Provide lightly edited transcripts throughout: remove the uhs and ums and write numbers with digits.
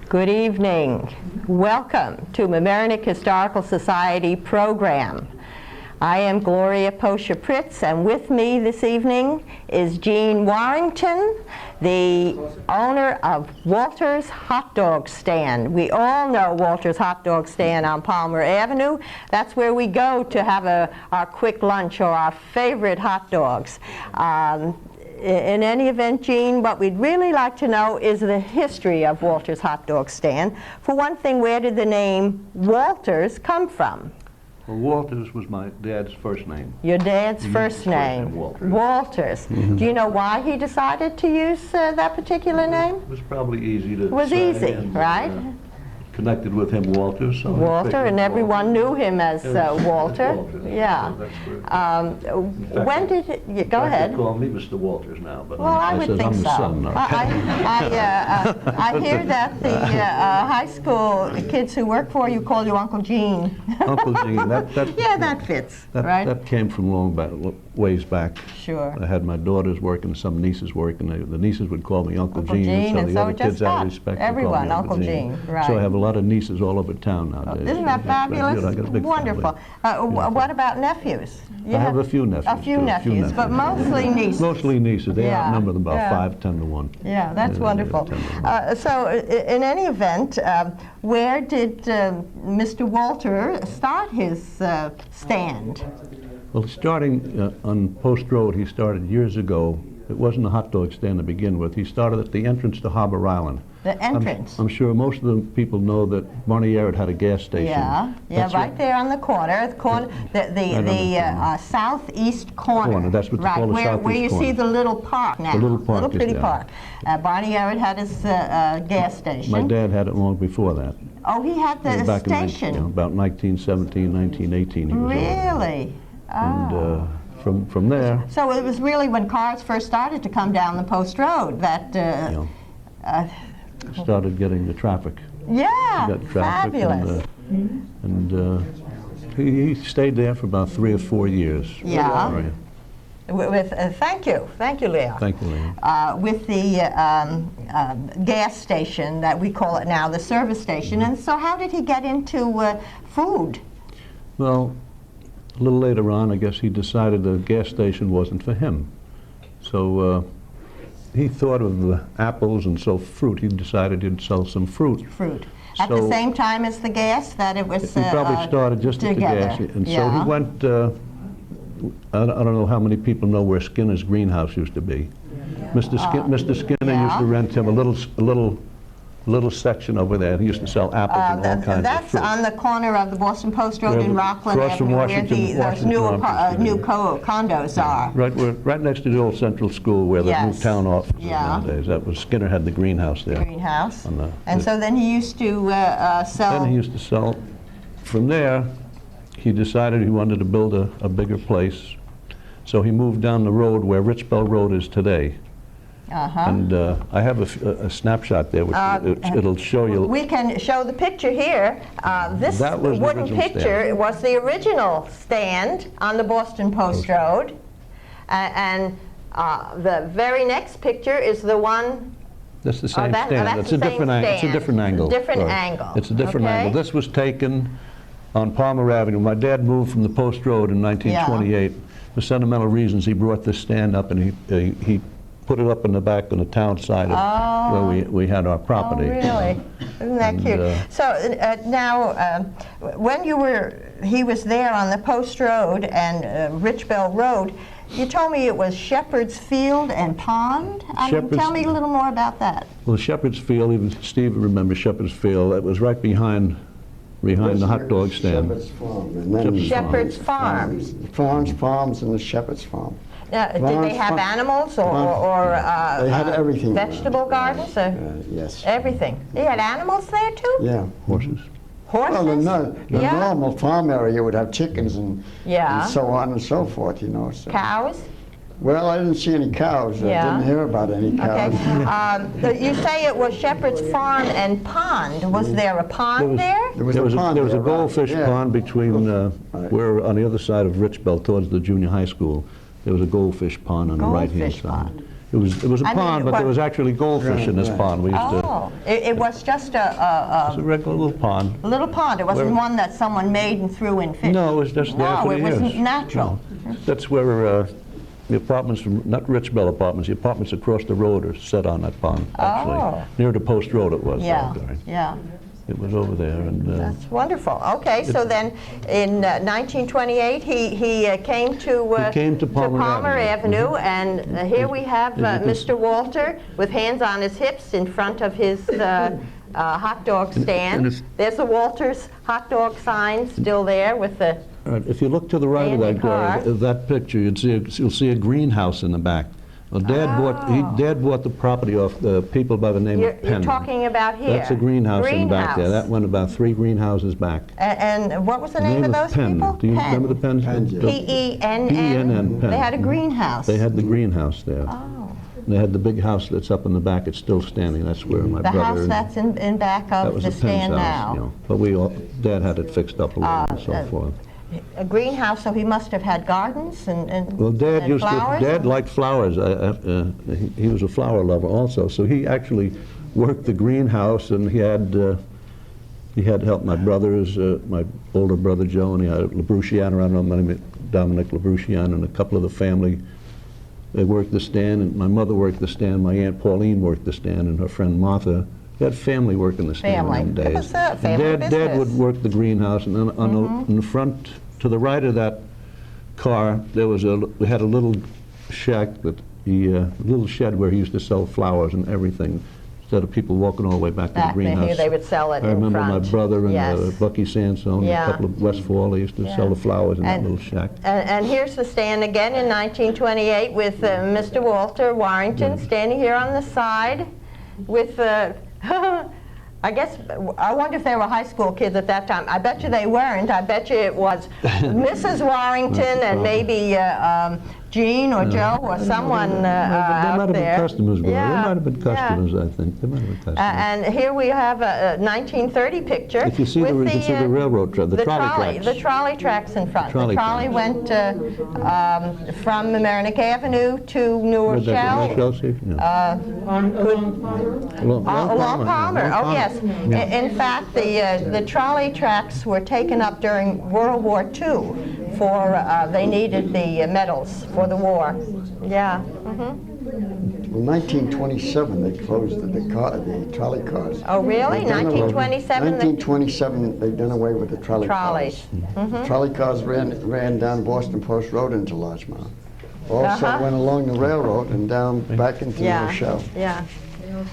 Good evening. Welcome to Mamaroneck Historical Society program. I am Gloria Posher-Pritz, and with me this evening is Jean Warrington, the owner of Walter's Hot Dog Stand. We all know Walter's Hot Dog Stand on Palmer Avenue. That's where we go to have our quick lunch or our favorite hot dogs. In any event, Jean, what we'd really like to know is the history of Walter's Hot Dog Stand. For one thing, where did the name Walters come from? Well, Walters was my dad's first name. Your dad's first name? Walters. Mm-hmm. Do you know why he decided to use that particular name? It was probably easy to It was say, easy, and, right? Connected with him, Walters. So Walter, and everyone knew him as Walter. Yeah. When did you go ahead? They call me Mr. Walters now, but well, I would think I'm so. the son. I hear that the high school kids who work for you call you Uncle Gene. Uncle Gene. Yeah, that fits, right? That came from long back, ways back. Sure. I had my daughters working, some nieces working. The nieces would call me Uncle Gene, and the so other kids out of respect everyone, would call me Uncle Gene. Right. So I have a lot of nieces all over town nowadays. Isn't that fabulous? I got a big wonderful. What about nephews? I have a few nephews. A few nephews, but mostly nieces. Mostly nieces. They outnumber them about yeah. 5, 10 to 1. Yeah, that's wonderful. So, in any event, where did Mr. Walter start his stand? Well, starting on Post Road, he started years ago. It wasn't a hot dog stand to begin with. He started at the entrance to Harbor Island. The entrance? I'm sure most of the people know that Mamaroneck had a gas station. Yeah, right there on the corner. The southeast corner. That's what they call the southeast corner. Where you see the little park now. The little park. Little pretty park. Barney Arrett had his gas station. My dad had it long before that. Oh, he had the back station? In about 1917, 1918 he was really? And from there... So it was really when cars first started to come down the Post Road that... started getting the traffic. Yeah, got traffic. Fabulous. He stayed there for about 3 or 4 years. Yeah. Thank you, Leah. Thank you, Leah. With the gas station that we call it now, the service station. And so how did he get into food? Well, a little later on, I guess he decided the gas station wasn't for him. So he thought of apples and so fruit. He decided he'd sell some fruit. At the same time as the gas, that it was he probably started just at the gas. And so he went, I don't know how many people know where Skinner's greenhouse used to be. Mr. Skinner used to rent him a little section over there. He used to sell apples and all kinds of fruit. That's on the corner of the Boston Post Road in Rockland Avenue, where those new condos are. Right next to the old Central School where the new town office is nowadays. That was Skinner had the greenhouse there. And so then he used to sell... Then he used to sell. From there, he decided he wanted to build a bigger place. So he moved down the road where Richbell Road is today. And I have a snapshot there, which it'll show you. We can show the picture here. This wooden picture was the original stand on the Boston Post Road. And the very next picture is the one... That's the same stand. It's a different angle. It's a different angle. It's a different angle. This was taken on Palmer Avenue. My dad moved from the Post Road in 1928. For sentimental reasons, he brought this stand up and he put it up in the back on the town side of where we had our property. Oh, really? Isn't that cute? So now, when he was there on the Post Road and Richbell Road, you told me it was Shepherd's Field and Pond. Tell me a little more about that. Well, Shepherd's Field, even Steve remembers Shepherd's Field. It was right behind the hot dog stand. Shepherd's Farm. And then Shepherd's Farms. Farms, and the Shepherd's Farm. Did they have animals or they had everything. Vegetable gardens? Yes. Everything. They had animals there too? Yeah. Horses. Horses? Well, the normal farm area would have chickens and so on and so forth, you know. So. Cows? Well, I didn't see any cows. I didn't hear about any cows. Okay. You say it was Shepherd's Farm and Pond. Was there a pond there? There was a goldfish pond between where on the other side of Richbell towards the junior high school. There was a goldfish pond on the right-hand side. It was a pond, but there was actually goldfish in this pond. We used to. It was just a regular little pond. A little pond. It wasn't one that someone made and threw in fish. No, it was just there for the years. No, it was natural. No. That's where the apartments, not Richbell apartments, the apartments across the road are set on that pond, actually. Near the Post Road it was. Yeah, yeah. It was over there. And that's wonderful. Okay, so then in 1928 he came to Palmer Avenue, and here we have Mr. Walter with hands on his hips in front of his hot dog stand. There's the Walter's hot dog sign still there with the if you look to the right of that picture, you'll see a greenhouse in the back. Well, Dad bought the property off the people by the name of Penn. You're talking about here. That's a greenhouse in the back there. That went about 3 greenhouses back. And what was the name of those people? Do you remember the Penn? P-E-N-N? P-E-N-N, Penn. They had a greenhouse. They had the greenhouse there. Oh. They had the big house that's up in the back. It's still standing. That's where my brother... The house that's in back of the stand now. You know. But Dad had it fixed up a little and so forth. A greenhouse, so he must have had gardens and well, Dad and flowers? Dad liked flowers. He was a flower lover also, so he actually worked the greenhouse, and he had helped my brothers, my older brother Joe, and he had Labruciano, I don't know, Dominic Labruciano, and a couple of the family. They worked the stand, and my mother worked the stand. My Aunt Pauline worked the stand, and her friend Martha. They had family working the stand in them days. It was a family business. Dad would work the greenhouse, and then on the front, to the right of that car, we had a little shack a little shed where he used to sell flowers and everything. Instead of people walking all the way back to the greenhouse. Here they would sell it I remember in front. my brother and Bucky Sansone, and a couple of Westfall, they used to sell the flowers in that little shack. And here's the stand again in 1928 with Mr. Walter Warrington standing here on the side with I wonder if they were high school kids at that time. I bet you they weren't. I bet you it was Mrs. Warrington and maybe Jean or Joe or someone out there. They might have been customers. They might have been customers, I think. They might have been customers. And here we have a 1930 picture. If you see the railroad track, the trolley tracks. The trolley tracks in front. The trolley went from Mamaroneck Avenue to New Rochelle. Along Palmer. Oh, yes. In fact, the trolley tracks were taken up during World War II they needed the medals for the war. Yeah. Well, 1927 they closed the trolley cars. Oh, really? 1927? 1927 they done away with the trolley cars. Trolley cars ran down Boston Post Road into Larchmont. Also went along the railroad and down back into New Rochelle. Yeah.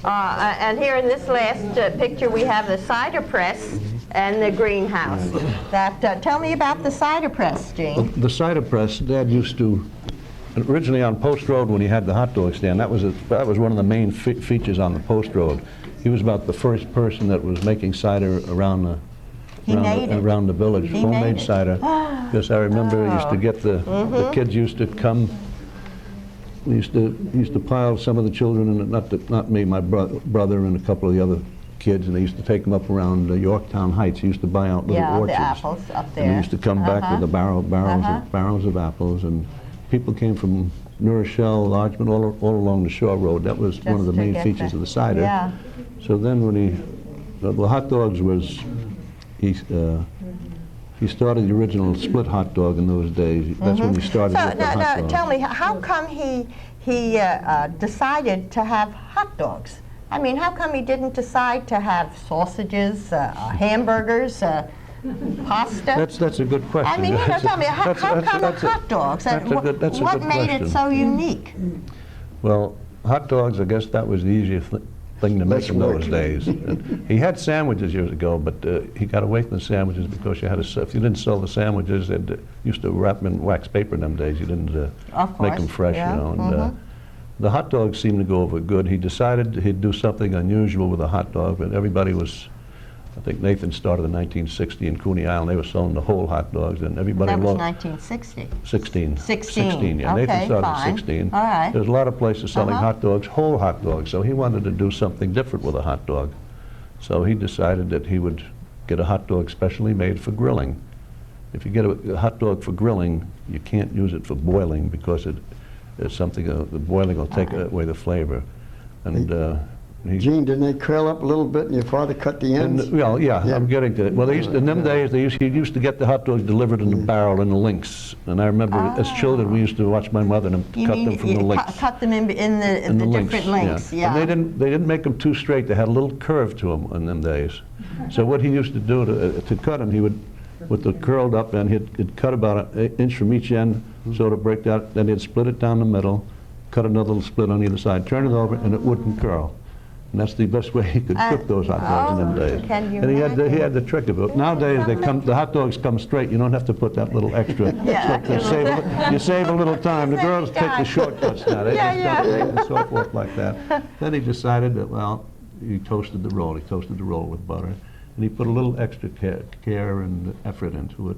And here in this last picture we have the cider press and the greenhouse. Tell me about the cider press, Gene. The cider press, Dad used to, originally on Post Road when he had the hot dog stand, that was one of the main features on the Post Road. He was about the first person that was making cider around the village, homemade cider. Because I remember used to get the kids used to come. We used to pile some of the children, and not me, my brother and a couple of the other kids, and they used to take them up around Yorktown Heights. He used to buy out little orchards. The apples up there. And they used to come back with the barrels of apples, and people came from New Rochelle, Larchmont, all along the Shore Road. That was one of the main features of the cider. Yeah. So then when the hot dogs was, he started the original split hot dog in those days. That's when he started with the hot dog. Tell me, how come he decided to have hot dogs? I mean, how come he didn't decide to have sausages, hamburgers, pasta? That's a good question. I mean, tell me, how come hot dogs? What made it so unique? Well, hot dogs, I guess that was the easiest thing to make in those days. He had sandwiches years ago, but he got away from the sandwiches because if you didn't sell the sandwiches, they used to wrap them in wax paper in them days. You didn't make them fresh, you know. And, the hot dogs seemed to go over good. He decided he'd do something unusual with a hot dog, but everybody was, I think Nathan started in 1960 in Coney Island. They were selling the whole hot dogs, and everybody loved. That was 1960. 16. 16, yeah. Okay, Nathan started fine. in 16. All right. There's a lot of places selling hot dogs, whole hot dogs, so he wanted to do something different with a hot dog. So he decided that he would get a hot dog specially made for grilling. If you get a hot dog for grilling, you can't use it for boiling because something, the boiling will take away the flavor. And Gene, didn't they curl up a little bit and your father cut the ends? Well, yeah, I'm getting to it. Well, in them days, he used to get the hot dogs delivered in the barrel in the links. And I remember as children, we used to watch my mother and cut them from the links. Cut them in the different links, yeah. And they didn't make them too straight. They had a little curve to them in them days. So what he used to do to cut them, he would, with the curled up end, he'd cut about an inch from each end, so to break that. Then he'd split it down the middle, cut another little split on either side, turn it over, and it wouldn't curl. And that's the best way he could cook those hot dogs in them days. And he had the trick of it. Nowadays, the hot dogs come straight. You don't have to put that little extra. You save a little time. The girls take the shortcuts now. They just don't take and so forth like that. Then he decided that, well, he toasted the roll. He toasted the roll with butter. And he put a little extra care and effort into it.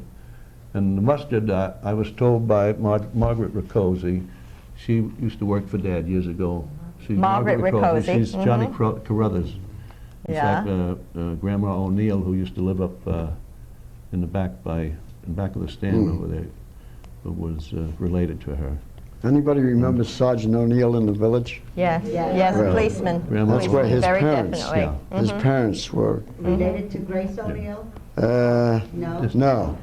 And the mustard, I was told by Margaret Riccozzi, she used to work for Dad years ago. She's Margaret Riccozzi. She's Johnny Carruthers. In fact, Grandma O'Neill, who used to live up in the back of the stand over there, was related to her. Anybody remember Sergeant O'Neill in the village? Yes, a policeman. That's where his Very parents. definitely. His parents were. Related to Grace O'Neill? No.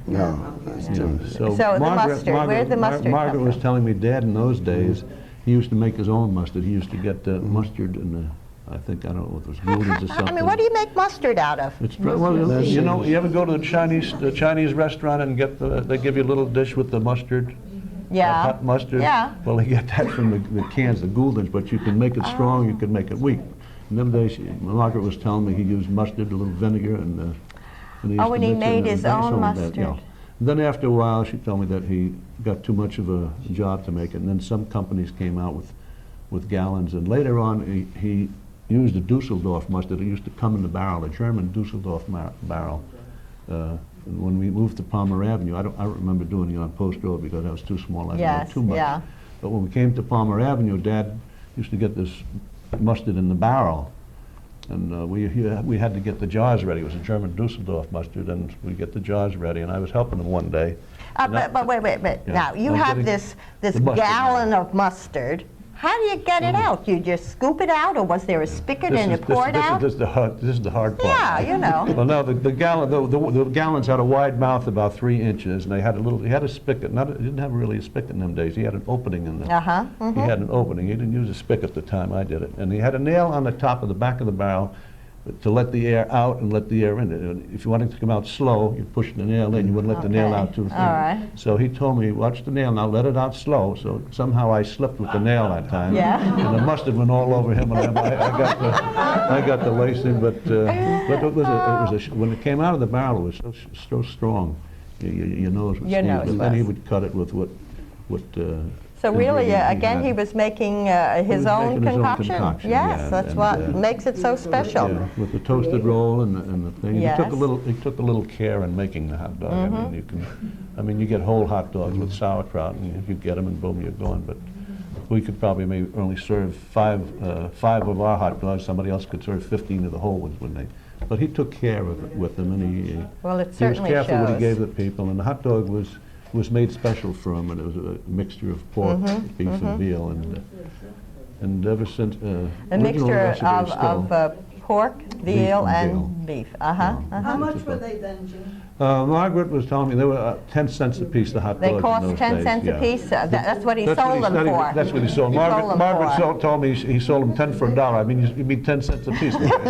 So the mustard, where'd the mustard Margaret come was from? telling me Dad in those days, he used to make his own mustard. He used to get mustard in I don't know what it was, Gouldens or something. I mean, what do you make mustard out of? Well, you know, you ever go to the Chinese restaurant and they give you a little dish with the mustard? Yeah. Hot mustard? Yeah. Well, they get that from the cans, the Gouldens, but you can make it strong, you can make it weak. In them days, Margaret was telling me he used mustard, a little vinegar, and he made his own mustard. Yeah. Then after a while, she told me that he got too much of a job to make it, and then some companies came out with gallons, and later on he used a Dusseldorf mustard. It used to come in the barrel, a German Dusseldorf barrel. And when we moved to Palmer Avenue, I don't remember doing it on Post Road because I was too small. I didn't know too much. Yeah. But when we came to Palmer Avenue, Dad used to get this mustard in the barrel. And we had to get the jars ready. It was a German Dusseldorf mustard, and we get the jars ready. And I was helping him one day. But wait. Yeah. Now, you have this gallon of mustard. How do you get it out? You just scoop it out, or was there a spigot and you pour it out? This is the hard part. Yeah, you know. Well, no, the gallons had a wide mouth about 3 inches, and he had a spigot. It didn't have really a spigot in them days. He had an opening in there. He had an opening. He didn't use a spigot at the time I did it, and he had a nail on the top of the back of the barrel to let the air out and let the air in. And if you wanted it to come out slow, you push the nail in. You wouldn't let the nail out too thin. All right. So he told me, watch the nail now, let it out slow. So somehow I slipped with the nail that time. Yeah. And the mustard went all over him, and I got the lacing. But when it came out of the barrel, it was so strong. Your nose would sneeze. But then he would cut it with what. So really, again, he was making his own concoction? Yes, that's what makes it so special. Yeah, with the toasted roll and the thing. Yes. He took a little care in making the hot dog. I mean, you get whole hot dogs with sauerkraut, and you get them, and boom, you're going. But we could probably maybe only serve five of our hot dogs. Somebody else could serve 15 of the whole ones, wouldn't they? But he took care with them, and he was careful what he gave the people. And the hot dog was made special for him, and it was a mixture of pork, beef, and veal, and ever since a mixture of pork, veal, and beef. How much were they then, Jim? Margaret was telling me they were 10 cents a piece. The hot dogs. They cost 10 cents a piece. That's what he sold them for. That's what he sold. Margaret told me he sold them 10 for $1. I mean, you mean 10 cents a piece? He told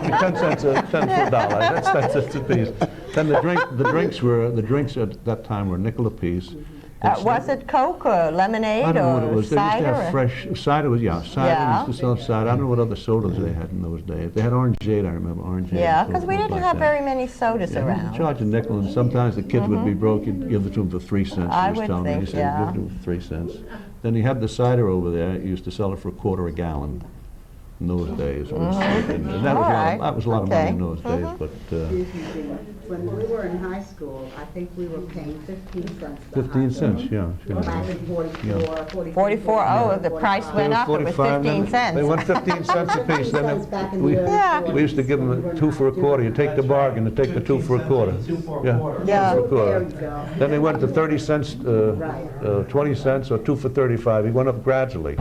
me 10 cents for $1. That's 10 cents a piece. Then the drinks at that time were a nickel a piece. Was it Coke or lemonade I don't know what it was. cider? They used to have fresh cider. Cider. Used to sell cider. I don't know what other sodas they had in those days. They had orangeade. I remember orangeade. Yeah, because we didn't have very many sodas around. You charge a nickel, and sometimes the kids would be broke. You'd give it to them for 3 cents. I would think, He said, give it to them for 3 cents. Then he had the cider over there. He used to sell it for $0.25 a gallon. in those days. And that was a lot of money in those days. But When we were in high school, I think we were paying 15 cents. 15 cents, yeah. Back in 44, 44, oh, the price went up, it was 15 cents. They went 15 cents a piece. Then we used to give them a 2 for a quarter. You take the bargain and take the 2 for a quarter. 2 for a quarter. Yeah. 2 for a There you quarter. go. Then they went to 30 cents, 20 cents, or 2 for 35. He went up gradually.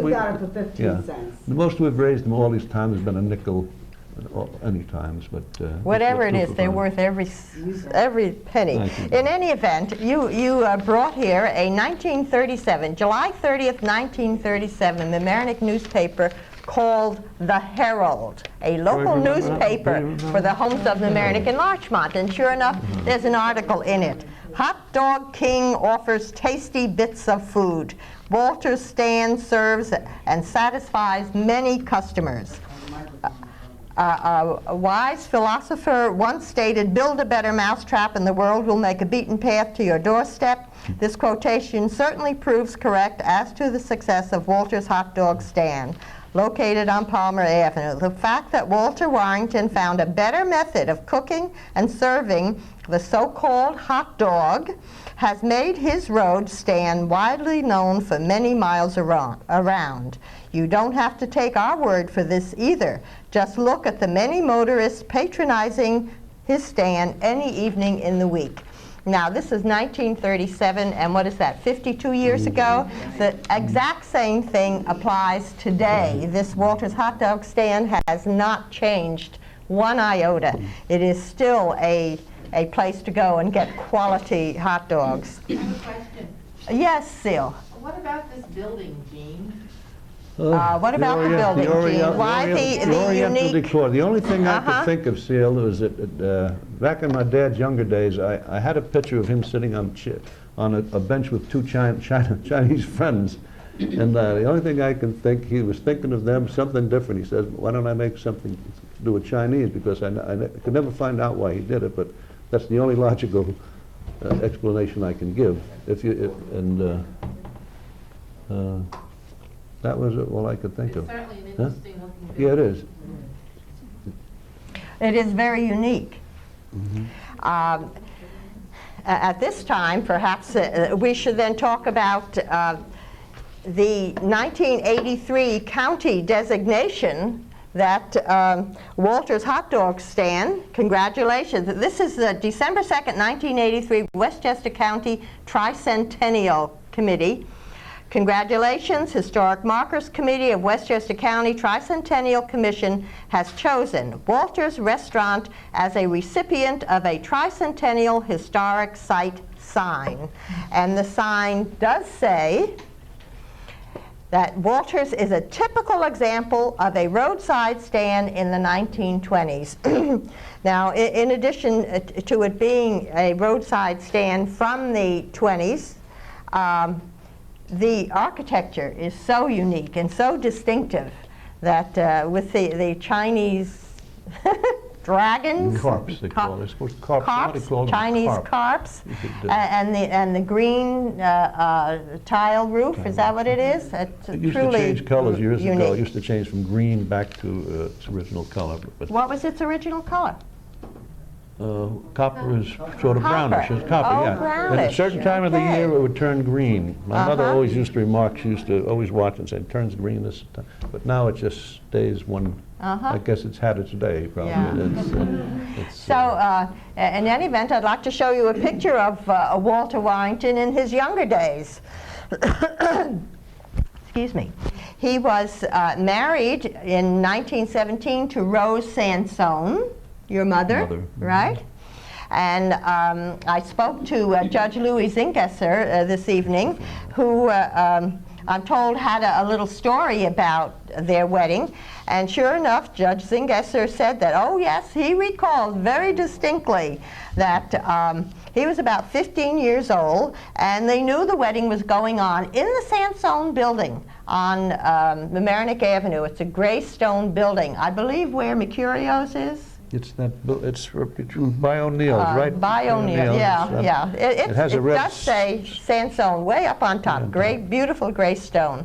We got it for 15 cents. The most we've raised them all these times has been a nickel, any times, but Whatever it is, they're worth every penny. In any event, you brought here a 1937, July 30th, 1937, Mamaroneck newspaper called The Herald, a local newspaper for the homes of Mamaroneck and Larchmont. And sure enough, there's an article in it. Hot Dog King offers tasty bits of food. Walter's stand serves and satisfies many customers. A wise philosopher once stated, "Build a better mousetrap and the world will make a beaten path to your doorstep." This quotation certainly proves correct as to the success of Walter's Hot Dog Stand, located on Palmer Avenue. The fact that Walter Warrington found a better method of cooking and serving the so-called hot dog has made his road stand widely known for many miles around. You don't have to take our word for this either. Just look at the many motorists patronizing his stand any evening in the week. Now, this is 1937, and what is that, 52 years ago? The exact same thing applies today. This Walter's Hot Dog Stand has not changed one iota. It is still a place to go and get quality hot dogs. I have a question. Yes, Seal. What about this building, Gene? What about the building, Gene? Why the unique? Decor. The only thing I could think of, Seal, was that back in my dad's younger days, I had a picture of him sitting on a bench with 2 Chinese friends. And the only thing I can think, he was thinking of them, something different. He says, why don't I make something to do with Chinese? Because I could never find out why he did it, but that's the only logical explanation I can give. That was all I could think of. It's certainly an interesting looking building. Yeah, it is. It is very unique. At this time, perhaps we should then talk about the 1983 county designation that Walter's Hot Dog Stand, congratulations. This is the December 2nd, 1983 Westchester County Tricentennial Committee. Congratulations, Historic Markers Committee of Westchester County Tricentennial Commission has chosen Walter's Restaurant as a recipient of a Tricentennial Historic Site sign. And the sign does say that Walter's is a typical example of a roadside stand in the 1920s. Now, in addition to it being a roadside stand from the 20s, the architecture is so unique and so distinctive that with the Chinese dragons, Carps, they call it. Carps, Chinese carps, and the green tile roof. Is that what it is? It's It used to truly change colors years ago. unique. It used to change from green back to its original color. But What was its original color? copper is sort of brownish. It's copper, Oh, yeah. And at a brownish, certain time of the okay. year, it would turn green. My mother always used to remark, she used to always watch and say, it turns green this time. But now it just stays one, I guess it's had its day, probably. Yeah. So, in any event, I'd like to show you a picture of Walter Warrington in his younger days. Excuse me. He was married in 1917 to Rose Sansone, your mother, right? And I spoke to Judge Louis Zingesser this evening, who I'm told had a little story about their wedding. And sure enough, Judge Zingesser said that, oh yes, he recalled very distinctly that he was about 15 years old, and they knew the wedding was going on in the Sansone building on Mamaroneck Avenue. It's a gray stone building, I believe where Mercurio's is. It's by O'Neill's, right? By O'Neill, yeah. It has a red does say Sansone way up on top, beautiful gray stone.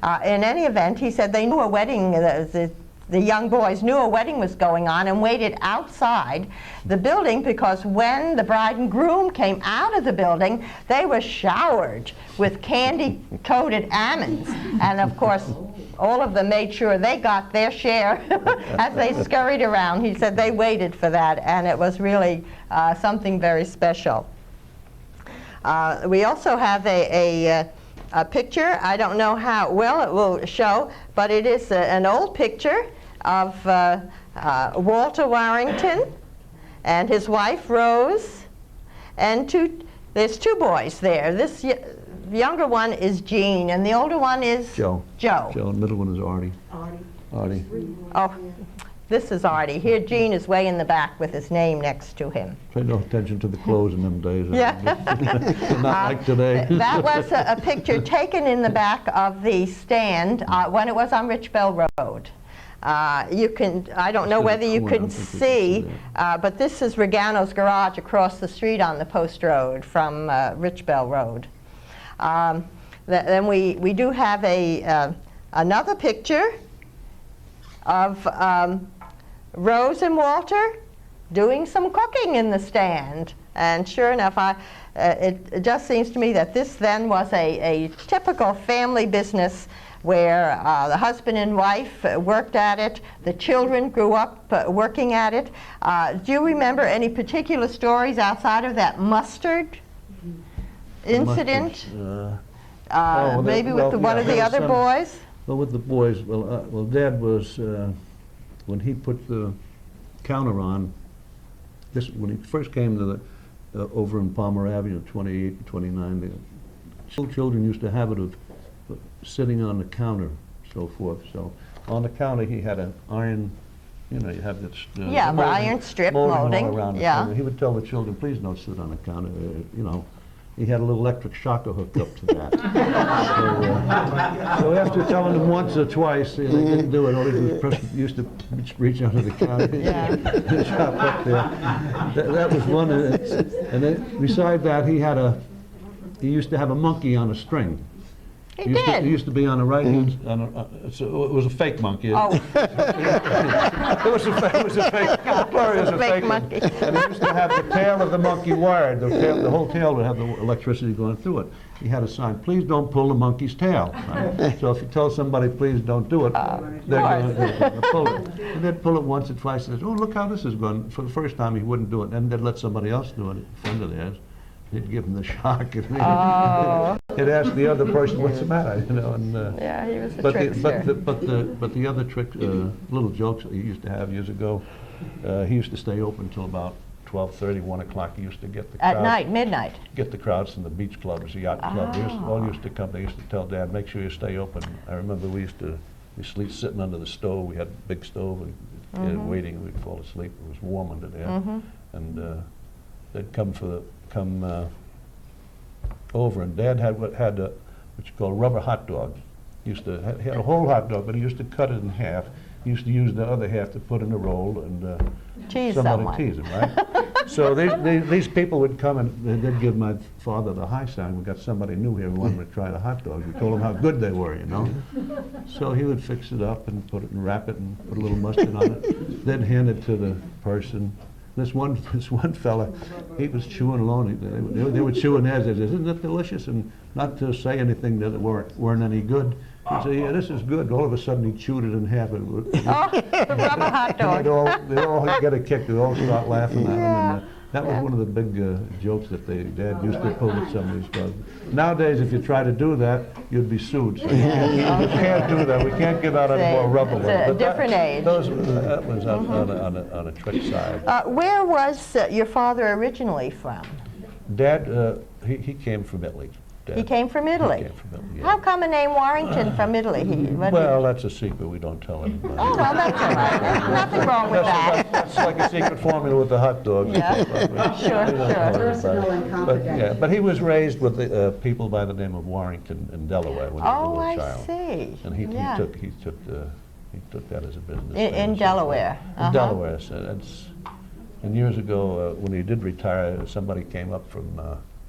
In any event, he said they knew a wedding, the young boys knew a wedding was going on and waited outside the building because when the bride and groom came out of the building, they were showered with candy-coated almonds. And of course, all of them made sure they got their share as they scurried around. He said they waited for that, and it was really something very special. We also have a picture. I don't know how well it will show, but it is an old picture of Walter Warrington and his wife Rose, and there's two boys there. This younger one is Jean, and the older one is Joe. Joe. Joe, and the middle one is Artie. Artie. Oh, this is Artie. Here, Jean is way in the back with his name next to him. Pay no attention to the clothes in them days. Yeah. Not like today. That was a picture taken in the back of the stand when it was on Rich Bell Road. You can, I don't know whether you can see, but this is Regano's garage across the street on the Post Road from Rich Bell Road. Then we do have another picture of Rose and Walter doing some cooking in the stand. And sure enough, it just seems to me that this then was a typical family business where the husband and wife worked at it, the children grew up working at it. Do you remember any particular stories outside of that mustard incident? Maybe with one of the other boys? Well, with the boys, well, Dad was, when he put the counter on, when he first came to over in Palmer Avenue, 28 and 29, the children used to have it of sitting on the counter, so forth. So on the counter, he had an iron, you have this iron strip molding. All around the counter. He would tell the children, please don't sit on the counter. He had a little electric shocker hooked up to that. So after telling them once or twice, they didn't do it. All the person used to reach under the counter and shop up there. That was one. And then beside that, he used to have a monkey on a string. He did. He used to be on the right hand. So it was a fake monkey. Oh. It was a fake monkey. And he used to have the tail of the monkey wired. The whole tail would have the electricity going through it. He had a sign, please don't pull the monkey's tail. Right? So if you tell somebody, please don't do it, they're going to pull it. And they'd pull it once or twice and say, oh, look how this is going. For the first time, he wouldn't do it. And they'd let somebody else do it, a friend of theirs. He'd give him the shock. He'd ask the other person, what's the matter? And, yeah, he was a trickster. But the other trick, little jokes that he used to have years ago, he used to stay open until about 12:30, 1 o'clock. He used to get the crowds. At night, midnight. Get the crowds from the beach clubs, the yacht club. They all used to come. They used to tell Dad, make sure you stay open. I remember we sleep sitting under the stove. We had a big stove, waiting. We'd fall asleep. It was warm under there, and they'd come over, and Dad had what you call rubber hot dog. He had a whole hot dog, but he used to cut it in half. He used to use the other half to put in a roll and tease somebody tease him, right? So these people would come and they'd give my father the high sign. We got somebody new here who wanted to try the hot dogs. We told him how good they were, So he would fix it up and put it and wrap it and put a little mustard on it. Then hand it to the person. This one fella, he was chewing along. They were chewing theirs. They said, isn't it delicious? And not to say anything that weren't any good. He said, yeah, this is good. All of a sudden, he chewed it in half. Rubber hot dog. They all get a kick. They all start laughing at him. And, that was one of the big jokes that Dad used to pull with some of these guys. Nowadays, if you try to do that, you'd be sued. So you can't do that. We can't give out any more rubber. It's a different age. That was on a trick side. Where was your father originally from? Dad, he came from Italy. Dad. He came from Italy? He came from Italy, yeah. How come a name Warrington from Italy? Well, that's a secret. We don't tell anybody. Oh, well, that's all right. There's nothing wrong with that. That's like a secret formula with the hot dogs. Yeah, sure. But he was raised with people by the name of Warrington in Delaware when he was a little child. Oh, I see. And he took that as a business. In Delaware? In Delaware. And years ago, when he did retire, somebody came up from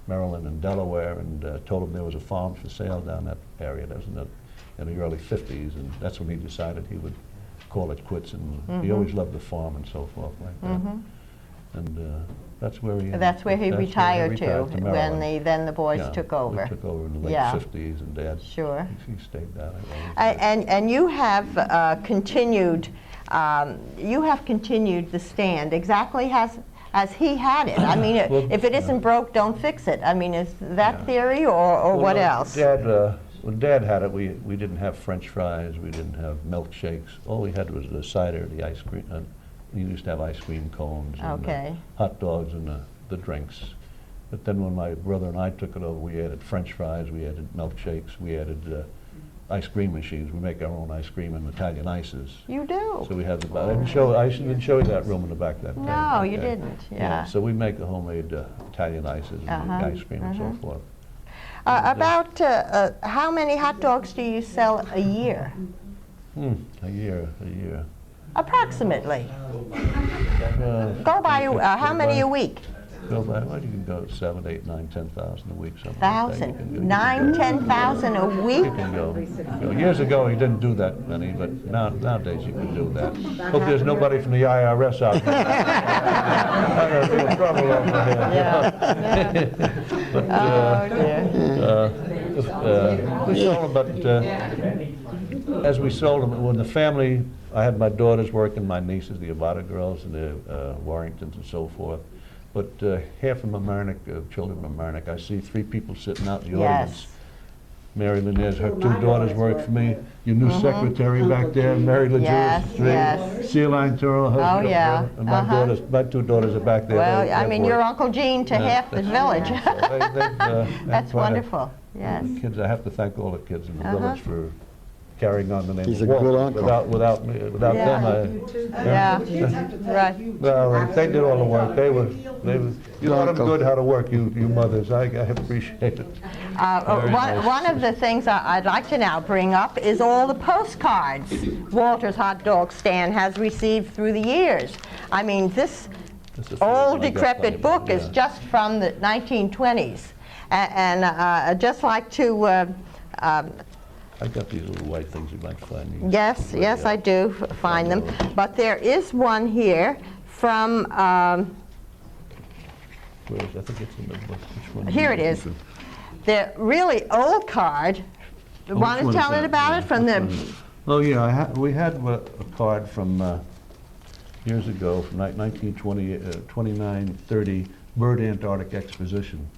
Maryland and Delaware and told him there was a farm for sale down that area. There was in the early 50s, and that's when he decided he would call it quits, and he always loved the farm and so forth like that. And that's where he retired to when the boys took over. We took over in the late 50s, and Dad he stayed down. And you have continued the stand exactly as he had it. I mean, if it isn't broke, don't fix it. I mean, is that theory or what else? When Dad had it, we didn't have French fries, we didn't have milkshakes. All we had was the cider, the ice cream. We used to have ice cream cones and hot dogs and the drinks. But then when my brother and I took it over, we added French fries, we added milkshakes, we added ice cream machines. We make our own ice cream and Italian ices. You do? So we have I didn't show you that room in the back that day. No, you didn't. Yeah. So we make the homemade Italian ices and ice cream and so forth. About how many hot dogs do you sell a year? A year. Approximately. Go by, how many a week? Go by, well, you can go 7, 8, 9, 10,000 a week. 9, 10,000 a week? You can go. Years ago, you didn't do that many, but nowadays you can do that. Hope there's nobody from the IRS out there. I'm going to be in trouble over here. But, we sold them, but as we sold them, when the family, I had my daughters working, my nieces, the Avada girls, and the Warringtons and so forth. But here from Mamaroneck, children from Mamaroneck, I see 3 people sitting out in the audience. Mary Linez, her 2 daughters work for me. Your new secretary back there, Mary LaJuice, Celine Turrell, her and my 2 daughters are back there. Well, I mean, you're Uncle Gene to half the village. That's wonderful. Yes. The kids, I have to thank all the kids in the village for carrying on the name He's of a Walter. good uncle. Without them, Right. well, they did all the work. You taught them good how to work, you mothers. I appreciate it. One of the things I'd like to now bring up is all the postcards Walter's Hot Dog Stand has received through the years. I mean, this old decrepit book is just from the 1920s. And I'd just like to I've got these little white things you might find. Yes, I do find them. But there is one here from, I think it's in the book. Which one? Here it is. The really old card. Want to tell it about it from the... Oh, yeah, we had a card from years ago, from 2930 Bird Antarctic Exposition.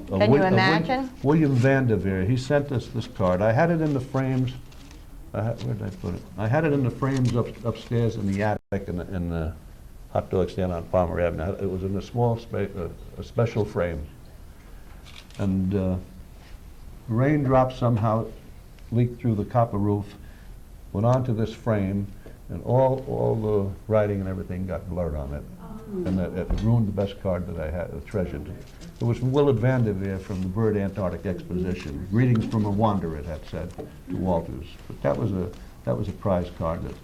Can you imagine? William Vanderveer, he sent us this card. I had it in the frames. Where did I put it? I had it in the frames upstairs in the attic in the hot dog stand on Palmer Avenue. It was in a small space, a special frame. And raindrops somehow leaked through the copper roof, went onto this frame, and all the writing and everything got blurred on it. And it ruined the best card that I had treasured. It was from Willard Vanderveer from the Bird Antarctic Exposition. Greetings from a wanderer, it had said to Walters. But that was a prize card that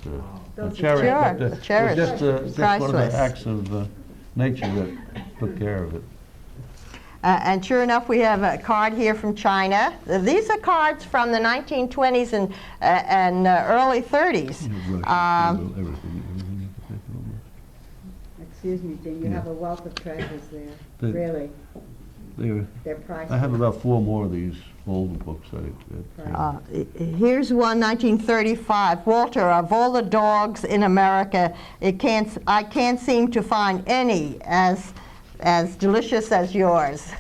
cherished. Just one of the acts of nature that took care of it. And sure enough, we have a card here from China. These are cards from the 1920s and early 30s. Excuse me, Jim, you have a wealth of treasures there, really. They're priceless. I have about 4 more of these old books. Here's one, 1935. Walter, of all the dogs in America, I can't seem to find any as delicious as yours.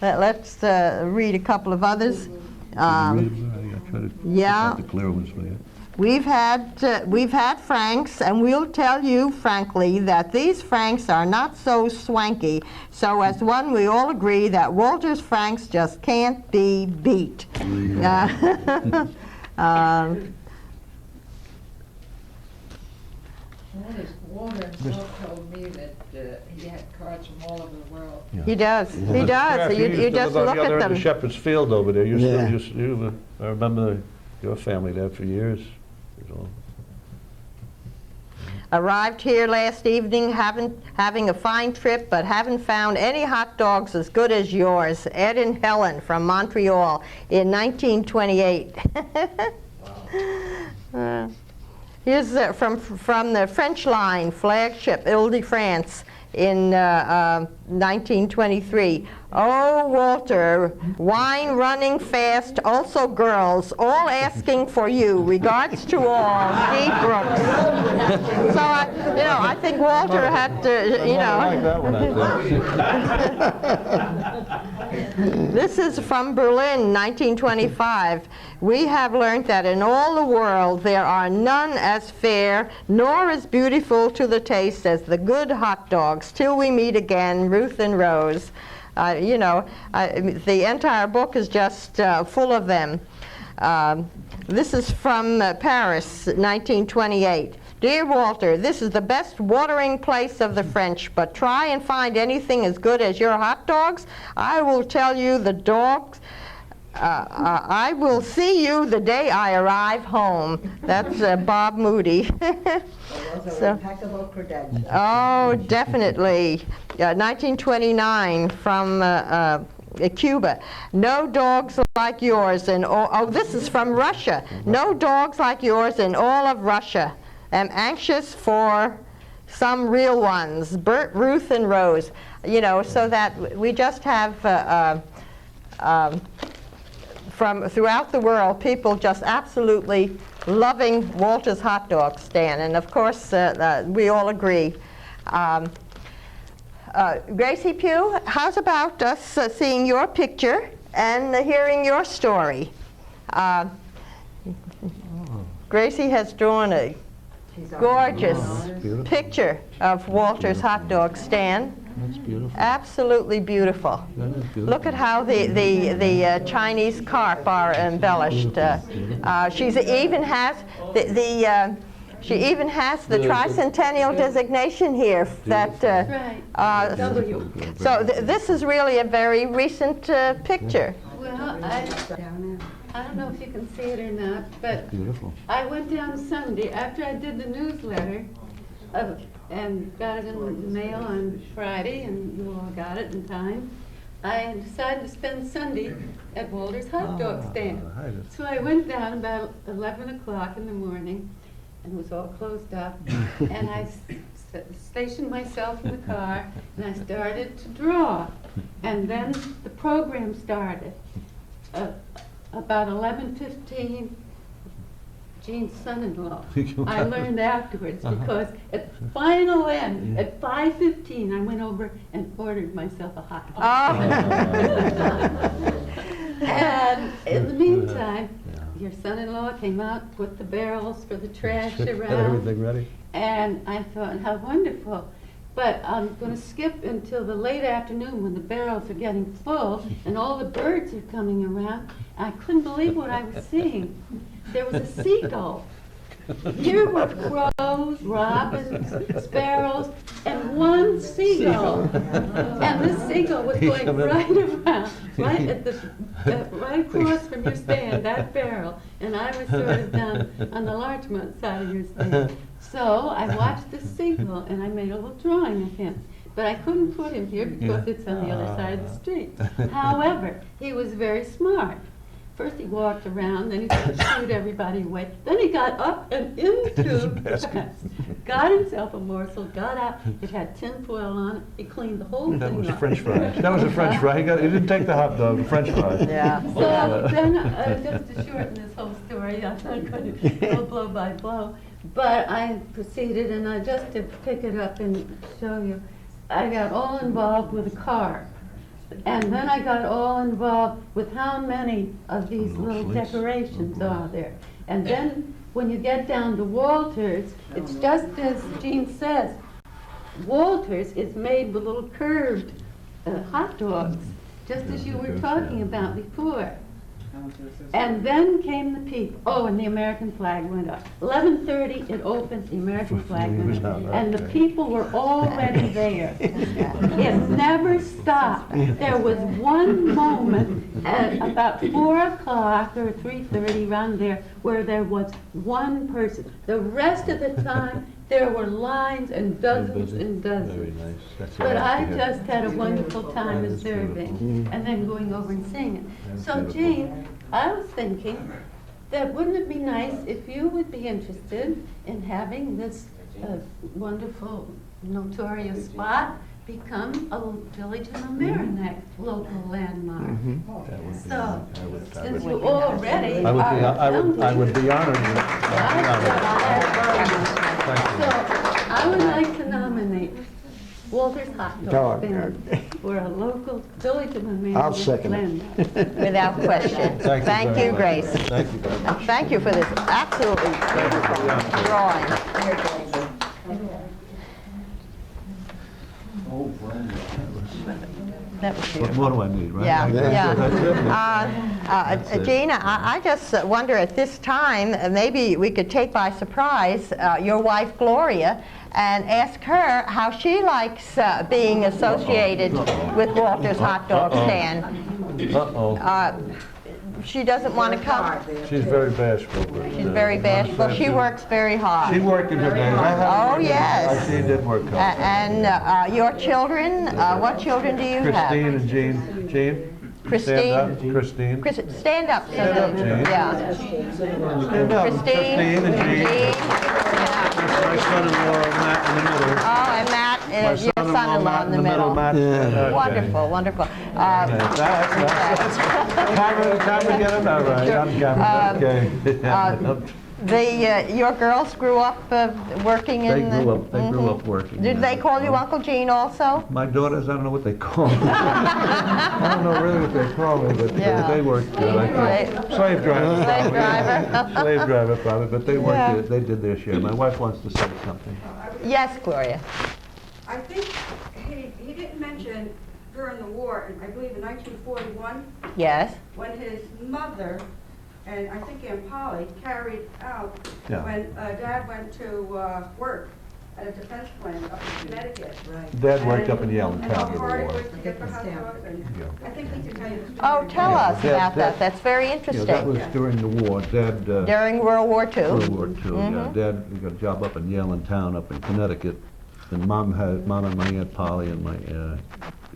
Let's read a couple of others. Yeah. The clear ones for you. We've had Franks, and we'll tell you frankly that these Franks are not so swanky. So as one, we all agree that Walter's Franks just can't be beat. Walter himself told me that he had cards from all over the world. Yeah. He does. He does. You just look at them. The Shepherd's Field over there. I remember your family there for years. Arrived here last evening, having a fine trip, but haven't found any hot dogs as good as yours. Ed and Helen from Montreal in 1928. Here's from the French line flagship Ile-de-France in 1923. Oh, Walter, wine running fast, also girls, all asking for you. Regards to all, Steve Brooks. So, I think Walter had to, I like that one, This is from Berlin, 1925. We have learned that in all the world there are none as fair nor as beautiful to the taste as the good hot dogs. Till we meet again, Ruth and Rose. The entire book is just full of them. This is from Paris, 1928. Dear Walter, this is the best watering place of the French, but try and find anything as good as your hot dogs. I will tell you the dogs. I will see you the day I arrive home. That's Bob Moody. Those are impeccable credentials. Oh, definitely. 1929 from Cuba. No dogs like yours in all. Oh, this is from Russia. No dogs like yours in all of Russia. Am anxious for some real ones. Bert, Ruth, and Rose. So that we just have from throughout the world, people just absolutely loving Walter's hot dog stand. And of course, we all agree. Gracie Pugh, how's about us seeing your picture and hearing your story? Gracie has drawn a gorgeous picture of Walter's hot dog stand. That's beautiful. Absolutely beautiful. That is beautiful. Look at how the Chinese carp are embellished. She even has the tricentennial designation here. That so this is really a very recent picture. Well, I don't know if you can see it or not, but Beautiful. I went down Sunday after I did the newsletter and got it in the mail on Friday, and you all got it in time. I decided to spend Sunday at Walter's hot dog stand. So I went down about 11 o'clock in the morning, and it was all closed up, and I stationed myself in the car, and I started to draw. And then the program started. About 11:15, Jean's son-in-law. I learned afterwards because at final end, at 5:15, I went over and ordered myself a hot dog. And in the meantime, your son-in-law came out, put the barrels for the trash around. Everything ready? And I thought, how wonderful. But I'm going to skip until the late afternoon when the barrels are getting full and all the birds are coming around. I couldn't believe what I was seeing. There was a seagull. Here were crows, robins, sparrows, and one seagull. And this seagull was going right around, right across from your stand, that barrel. And I was sort of down on the Larchmont side of your stand. So I watched the seagull, and I made a little drawing of him. But I couldn't put him here because it's on the other side of the street. However, he was very smart. First he walked around, then he shooed everybody away. Then he got up and into the basket, got himself a morsel, got out. It had tin foil on it. He cleaned the whole thing up. That was a French fry. That was a French fry. He didn't take the hot dog, the French fry. Yeah. So then, just to shorten this whole story, I'm not going to go blow by blow, but I proceeded, and just to pick it up and show you, I got all involved with a car. And then I got all involved with how many of these little decorations are there. And then when you get down to Walter's, it's just as Jean says, Walter's is made with little curved hot dogs, just as you were talking about before. And then came the people. Oh, and the American flag went up. 11:30, it opened, the American flag went up. And the people were already there. It never stopped. There was one moment at about 4 o'clock or 3:30 around there where there was one person. The rest of the time, There were lines and dozens and dozens. Very nice. That's But what I like to hear. just had a wonderful time That is observing and then going over and seeing it. That's So beautiful. Jean, I was thinking that wouldn't it be nice if you would be interested in having this wonderful, notorious spot become a Village of Mamaroneck local landmark. That would be- So, I would- I since would- you already I would be, are I would be honored. So, I would like to nominate Walter's Hot Dog Stand for a local Village of Mamaroneck I'll second it. landmark. Without question. Thank you Thank very you, much. Grace. Thank you very much. Thank you for this absolutely beautiful drawing. That was What beautiful. more do I need, right? Yeah, That's it. yeah. it. Gina, I just wonder at this time, maybe we could take by surprise your wife Gloria and ask her how she likes being associated with Walter's Hot Dog Stand. Uh-oh. She doesn't want to come. She's very bashful. But, She's very bashful. She works very hard. She worked in her day. Oh, yes. She did work hard. And your children, what children do you have? Christine and Jean. Jean? Christine. Stand up. Christine. Stand up. Stand up, Jean. Yeah. Stand up. Christine and Jean. Yeah. My son-in-law, Matt, in the middle. Oh, and Matt, My your son-in-law in the middle. Matt. Okay. Wonderful, wonderful. Camera, get him out right. On camera. Okay. Your girls grew up working in the... They grew up working. Did they call you Uncle Gene also? My daughters, I don't know what they call me. I don't know really what they call me, but Yeah. they worked good. I think. Slave driver. Slave probably. driver. Slave driver probably, but they worked Yeah. good. They did their share. My wife wants to say something. Yes, Gloria. I think he didn't mention during the war, I believe in 1941, Yes. when his mother and I think Aunt Polly carried out Yeah. when Dad went to work at a defense plant up in Connecticut. Dad worked up in Allentown And how during hard the it war. was to get the hot dogs, and Yeah. I think he can tell you the story. Oh, tell Yeah, us about that. That's very Yeah, interesting. that was during the war. Dad, During World War II. World War II, yeah. Dad got a job up in Allentown up in Connecticut. And Mom and my Aunt Polly and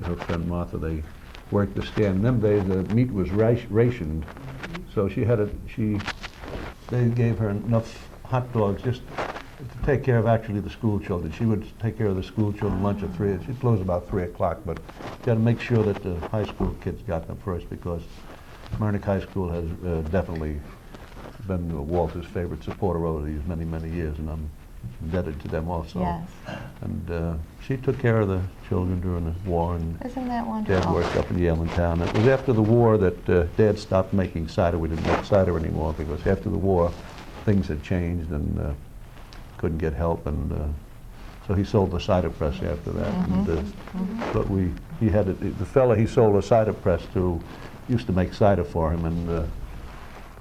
her friend Martha, they worked the stand. In them days, the meat was rationed. So they gave her enough hot dogs just to take care of actually the school children. She would take care of the school children lunch at 3. She'd close about 3 o'clock, but you had to make sure that the high school kids got them first because Mamaroneck High School has definitely been Walter's favorite supporter over these many, many years, and I'm indebted to them also. Yes. And she took care of the children during the war, and Isn't that Dad wonderful? worked up in Allentown. It was after the war that Dad stopped making cider. We didn't make cider anymore because after the war, things had changed and couldn't get help, and so he sold the cider press after that. And, but he had the fella he sold the cider press to used to make cider for him, and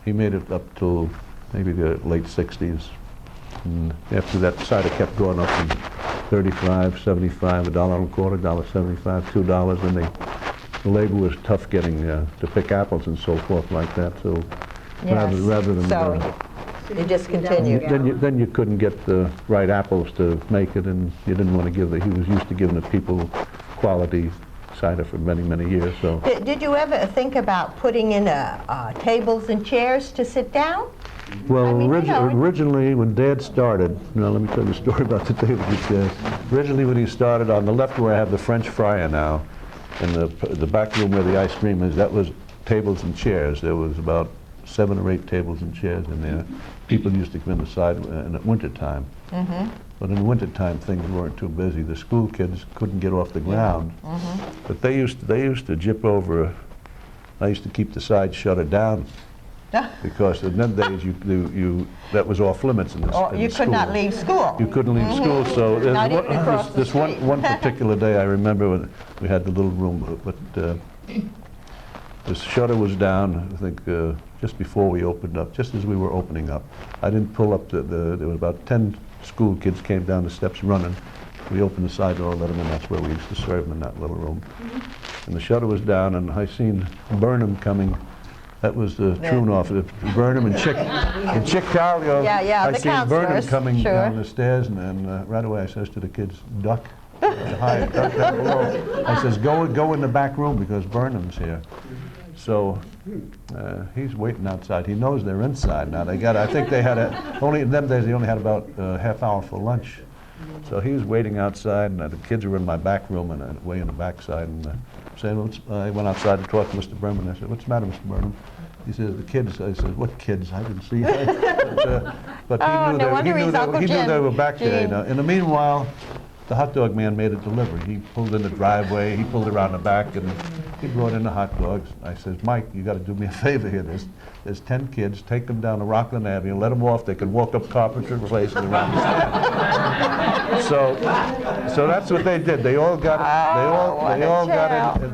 he made it up to maybe the late 60s. And after that, cider kept going up from 35, 75, $1.25, $1.75, $2, and the labor was tough getting to pick apples and so forth like that. So Yes. rather than So you discontinued. then you couldn't get the right apples to make it, and you didn't want to give he was used to giving the people quality cider for many, many years. So Did you ever think about putting in tables and chairs to sit down? well, I mean, originally when Dad started, let me tell you a story about the table and chairs. Originally when he started, on the left where I have the French fryer now, in the back room where the ice cream is, that was tables and chairs. There was about 7 or 8 tables and chairs in there. People used to come inside in the wintertime. But in the wintertime, things weren't too busy. The school kids couldn't get off the ground. But they used to jip over. I used to keep the side shutter down because in them days that was off limits in the Or you could not leave school? You couldn't leave school, so Not even across the this street. one particular day I remember when we had the little room, but the shutter was down, I think, just before we opened up, just as we were opening up. I didn't pull up there were about 10 school kids came down the steps running. We opened the side door, let them in, that's where we used to serve them in that little room. And the shutter was down, and I seen Burnham coming That was the Trunoff, Burnham and Chick Callio. Yeah, I the seen Burnham counselors, coming sure. down the stairs, and right away I says to the kids, duck, hide, duck down below. I says, go in the back room because Burnham's here. So he's waiting outside. He knows they're inside now. I think they had only in them days they only had about a half hour for lunch. So he was waiting outside, and the kids were in my back room and way in the back side. And I went outside to talk to Mr. Burnham. I said, "What's the matter, Mr. Burnham?" He says, "The kids." I said, "What kids? I didn't see them." But he knew they were back there. You know. In the meanwhile, the hot dog man made a delivery. He pulled in the driveway. He pulled around the back, and he brought in the hot dogs. I says, "Mike, you got to do me a favor here. There's 10 kids. Take them down to Rockland Avenue. Let them off. They can walk up Carpenter Place and around the stand." So that's what they did. They all got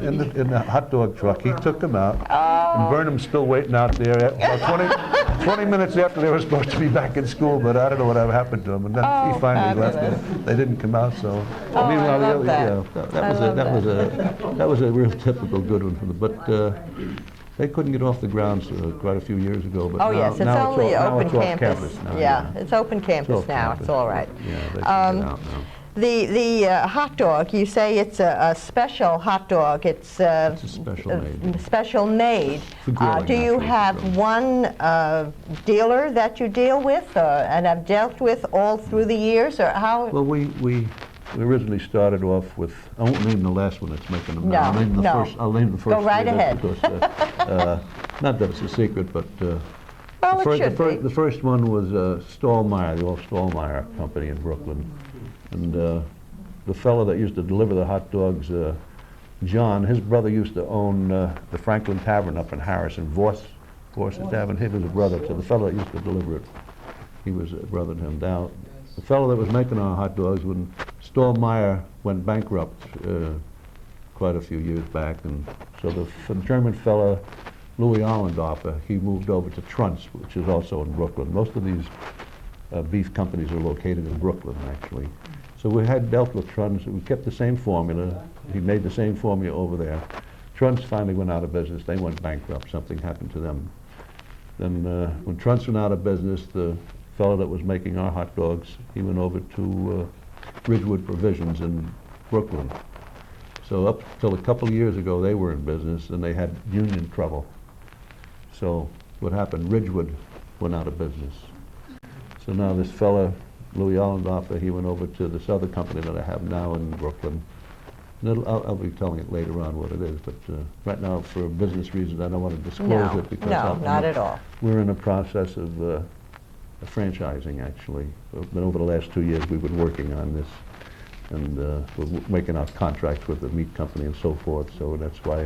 in the hot dog truck. He took them out, and Burnham's still waiting out there. About 20 minutes after they were supposed to be back in school, but I don't know whatever happened to them. And then he finally left. They didn't come out. So meanwhile, that was a real typical good one for them. But they couldn't get off the grounds quite a few years ago. But It's only open campus. Now, it's open campus now. It's all right. Yeah, they can get out now. The hot dog, you say it's a special hot dog. It's a special made. Special made. For grilling, Do you actually, have one dealer that you deal with and have dealt with all through the years, or how? Well, we originally started off with, I won't name the last one that's making them now. I'll name the first. Go right ahead. Because, not that it's a secret, but Well, it should be. the first one was Stallmeyer, the old Stallmeyer company in Brooklyn. And the fellow that used to deliver the hot dogs, John, his brother used to own the Franklin Tavern up in Harrison, Voss's Tavern. He was a brother to the fellow that used to deliver it. He was a brother to him. Now, the fellow that was making our hot dogs, when Stallmeyer went bankrupt quite a few years back, and so the German fellow, Louis Allendorfer, he moved over to Truntz, which is also in Brooklyn. Most of these beef companies are located in Brooklyn, actually. So we had dealt with Truntz. We kept the same formula. He made the same formula over there. Truntz finally went out of business. They went bankrupt. Something happened to them. Then when Truntz went out of business, the fellow that was making our hot dogs, he went over to Ridgewood Provisions in Brooklyn. So up till a couple of years ago, they were in business, and they had union trouble. So what happened? Ridgewood went out of business. So now this fella, Louis Allendorfer, he went over to this other company that I have now in Brooklyn. And I'll be telling it later on what it is, but right now, for business reasons, I don't want to disclose it because not at all. We're in a process of franchising, actually. But over the last 2 years, we've been working on this, and we're making our contracts with the meat company and so forth. So that's why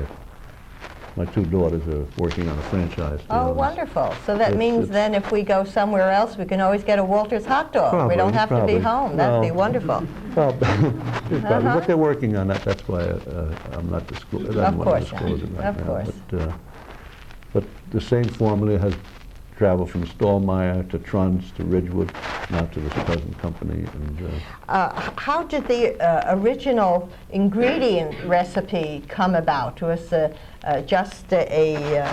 my two daughters are working on a franchise. Oh, wonderful. So that means then if we go somewhere else, we can always get a Walter's hot dog. We don't have to be home. That'd be wonderful. Probably. But they're working on that. That's why I'm not disclosing. Of course. Of course. But the same formula has traveled from Stallmeyer to Truntz to Ridgewood, now to this present company. And how did the original ingredient recipe come about? Was just a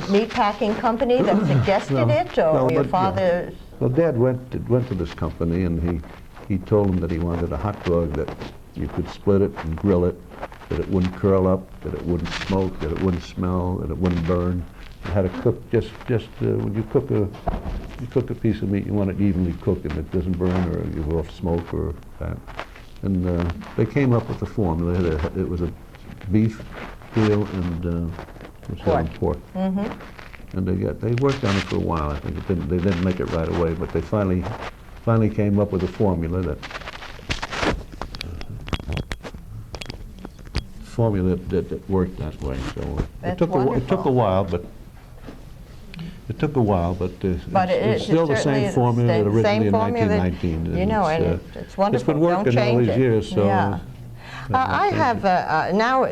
meat packing company that suggested it, or your father? Well, Dad went to this company, and he told him that he wanted a hot dog that you could split it and grill it, that it wouldn't curl up, that it wouldn't smoke, that it wouldn't smell, that it wouldn't burn. You had to cook just when you cook a piece of meat, you want it evenly cooked, and it doesn't burn or give off smoke or that. And they came up with a formula. It was a beef, veal, and pork. Mm-hmm. And they worked on it for a while. I think they didn't make it right away, but they finally came up with a formula that worked that way. So it took a while, but it's still the same formula that originally in 1919. You know, and it's wonderful. It's been working all these years, so. Yeah. I have, now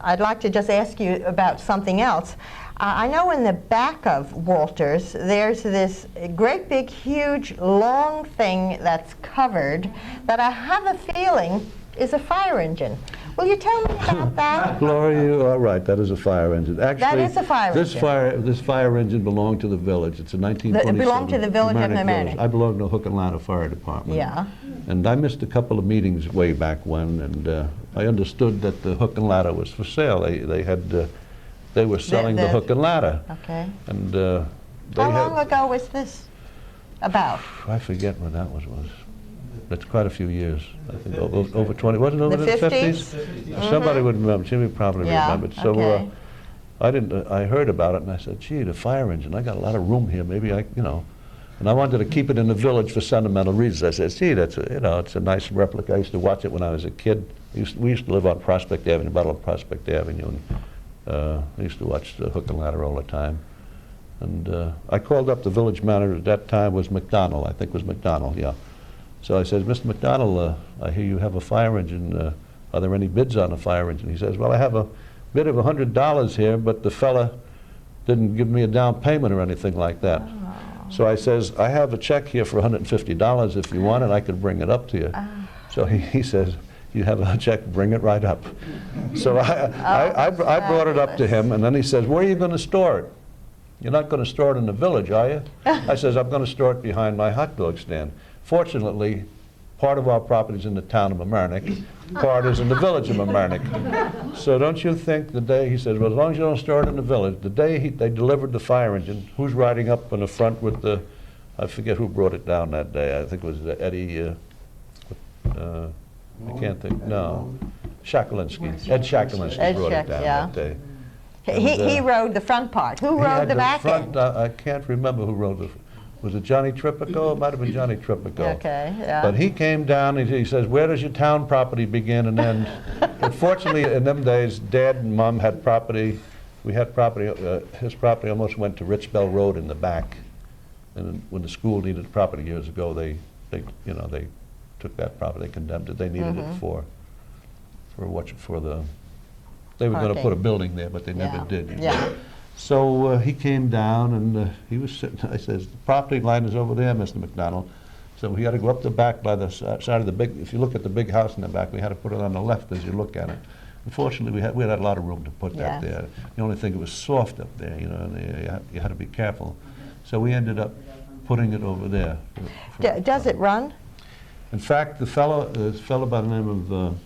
I'd like to just ask you about something else. I know in the back of Walter's, there's this great big, huge, long thing that's covered that I have a feeling is a fire engine. Will you tell me about that? Gloria, you are right. That is a fire engine. Actually, That is a fire engine. This fire engine belonged to the village. It's a 1927. It belonged to the village of Mamaroneck. I belong to the Hook and Ladder Fire Department. Yeah. And I missed a couple of meetings way back when, and I understood that the Hook and Ladder was for sale. They were selling the Hook and Ladder. Okay. And How long ago was this about? I forget when that was. It's quite a few years. I think over 20. Wasn't it over The the 50s? 50s? Somebody would remember. Jimmy probably remembered. So okay. I heard about it and I said, gee, the fire engine. I got a lot of room here. Maybe and I wanted to keep it in the village for sentimental reasons. I said, gee, it's a nice replica. I used to watch it when I was a kid. We used to live on Prospect Avenue, Battle of Prospect Avenue, and I used to watch the Hook and Ladder all the time. And I called up the village manager at that time, was McDonald. I think it was McDonald, yeah. So I said, Mr. McDonald, I hear you have a fire engine. Are there any bids on a fire engine? He says, well, I have a bid of $100 here, but the fella didn't give me a down payment or anything like that. Oh. So I says, I have a check here for $150 if you want it, I could bring it up to you. Oh. So he says, you have a check, bring it right up. So I brought it up to him, and then he says, where are you going to store it? You're not going to store it in the village, are you? I says, I'm going to store it behind my hot dog stand. Fortunately, part of our property is in the town of Mamaroneck, part is in the village of Mamaroneck. So don't you think the day, he says, well, as long as you don't store it in the village, the day they delivered the fire engine, who's riding up in the front with the, I forget who brought it down that day, I think it was Eddie, I can't think, no, Shakolinsky. Ed Shakolinsky brought it down that day. He rode the front part. Who rode the back end? I can't remember who rode the. Was it Johnny Tripico? It might have been Johnny Tripico. Okay, yeah. But he came down and he says, where does your town property begin and end? Unfortunately, in them days, Dad and Mom had property. We had property. His property almost went to Richbell Road in the back. And when the school needed property years ago, they took that property. They condemned it. They needed it for the. They were going to put a building there, but they never did. Yeah. So he came down and he was sitting. I says, the property line is over there, Mr. McDonald. So we had to go up the back by the side of the big. If you look at the big house in the back, we had to put it on the left as you look at it. Unfortunately, we had a lot of room to put that there. The only thing, it was soft up there, and you had to be careful. So we ended up putting it over there. Does it run? In fact, the fellow by the name of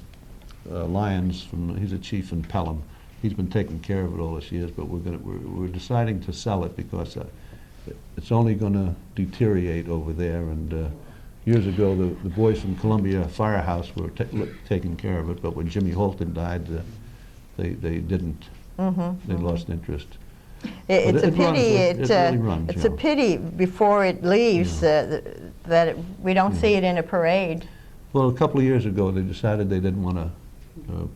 Lyons, he's a chief in Pelham. He's been taking care of it all these years, but we're deciding to sell it because it's only going to deteriorate over there. And years ago, the boys from Columbia Firehouse were taking care of it, but when Jimmy Holton died, they didn't. They lost interest. It's a pity. It's a pity before it leaves that we don't see it in a parade. Well, a couple of years ago, they decided they didn't want to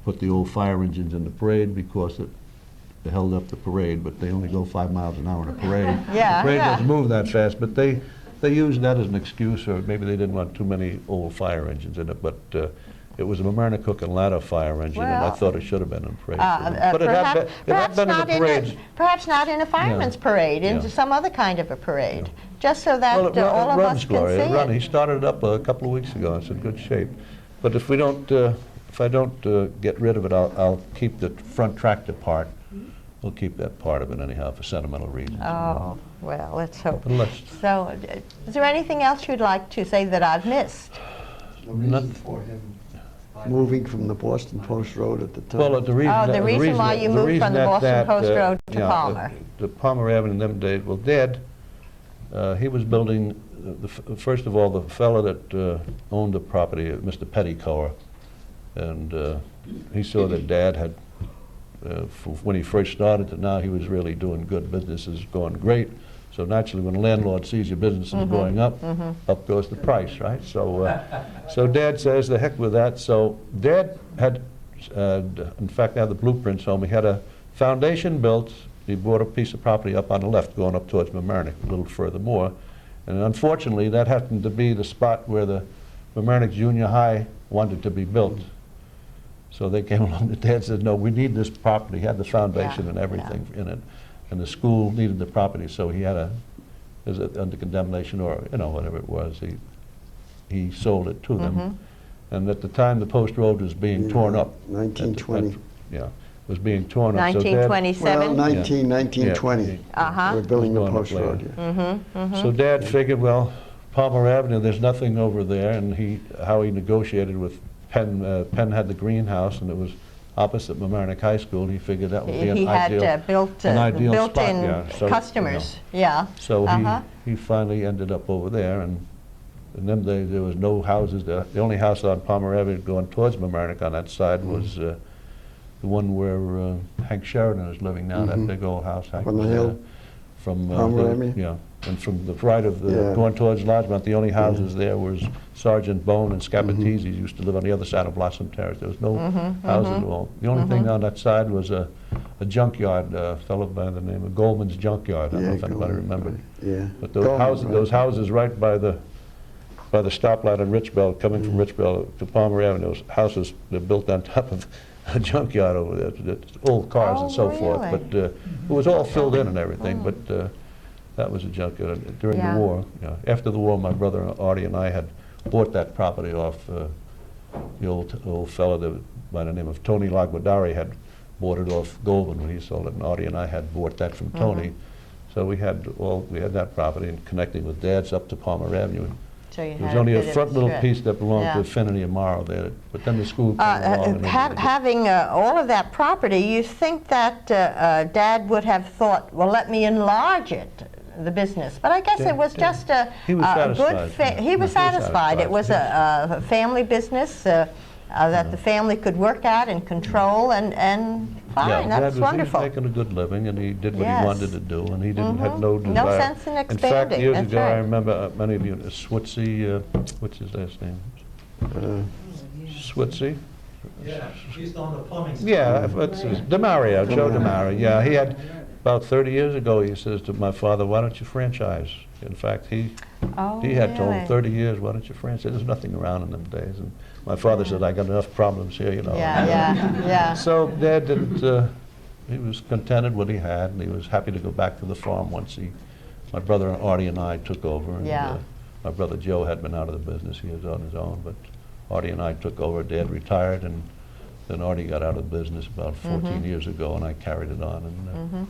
put the old fire engines in the parade because it held up the parade, but they only go 5 miles an hour in a parade. The parade doesn't move that fast, but they used that as an excuse, or maybe they didn't want too many old fire engines in it, but it was a Mamaroneck Hook and Ladder fire engine, and I thought it should have been in a parade. But it had been in a parade. Perhaps not in a fireman's parade, in some other kind of a parade, just so that all of us can see it. He started it up a couple of weeks ago. It's in good shape. But if we don't, if I don't get rid of it, I'll keep the front tractor part. We'll keep that part of it anyhow for sentimental reasons. Oh, well, let's hope. So, is there anything else you'd like to say that I've missed? Nothing for him moving from the Boston Post Road at the time. Well, the reason why you moved from the Boston Post Road to Palmer. The Palmer Avenue in them days. Well, Dad, he was building. First of all, the fellow that owned the property, Mr. Petticower, and he saw that Dad had, when he first started to now, he was really doing good. Business is going great. So naturally, when a landlord sees your business is going up, up goes the price, right? So, so Dad says, the heck with that. So Dad had, in fact, I have the blueprints home. He had a foundation built. He bought a piece of property up on the left, going up towards Mamaroneck, a little further more. And unfortunately, that happened to be the spot where the Mamaroneck Junior High wanted to be built. So they came along, and Dad said, no, we need this property. He had the foundation and everything in it. And the school needed the property, so he had under condemnation, or whatever it was, he sold it to them. And at the time, the post road was being torn up. 1920. Yeah, was being torn up. So Dad, 1927? Well, 1920. Uh-huh. We're building the Going up post road, later. yeah. So Dad figured, well, Palmer Avenue, there's nothing over there, and how he negotiated with Penn. Penn had the greenhouse, and it was opposite Mamaroneck High School, and he figured that would be an He ideal, had built-in built-in customers, yeah. So he finally ended up over there, and then there was no houses there. The only house on Palmer Avenue going towards Mamaroneck on that side was the one where Hank Sheridan is living now, that big old house. Hank, On the hill? From Palmer Avenue? Yeah, and from the right of the, going towards Larchmont, the only houses there was Sergeant Bone and Scapatese used to live on the other side of Blossom Terrace. There was no houses at all. The only thing on that side was a junkyard, a fellow by the name of Goldman's Junkyard. I don't know if anybody remembered. Yeah. But those houses right by the stoplight on Richbell, coming from Richbell to Palmer Avenue, those houses, they're built on top of a junkyard over there, old cars and so forth. But it was all filled in and everything, but that was a junkyard during the war. After the war, my brother Artie and I had bought that property off the old fellow by the name of Tony Laguadari had bought it off Goldman when he sold it, and Artie and I had bought that from Tony. So we had that property, and connecting with Dad's up to Palmer Avenue. So you There was had only a bit of front little strip. piece that belonged to Affinity and Morrow there, but then the school came along. And Having all of that property, you think that Dad would have thought, well, let me enlarge it, the business. But I guess it was just a He was good satisfied. he was satisfied. It was a family business that the family could work at and control, and fine, that's wonderful. He was making a good living, and he did what Yes. he wanted to do, and he didn't have no desire. No sense in In fact, expanding, years that's ago, I right. remember many of you, Switzy, what's his last name? Switzy? Yeah, he's on the plumbing. Yeah, what's his, DeMario, Joe DeMario. Yeah, he had, about 30 years ago, he says to my father, why don't you franchise? In fact, he had told him 30 years, why don't you franchise? There's nothing around in them days. And my father said, I got enough problems here, you know. Yeah. So Dad didn't, he was contented what he had, and he was happy to go back to the farm once my brother Artie and I took over. And, my brother Joe had been out of the business, he was on his own, but Artie and I took over. Dad retired, and then Artie got out of business about 14 years ago, and I carried it on, and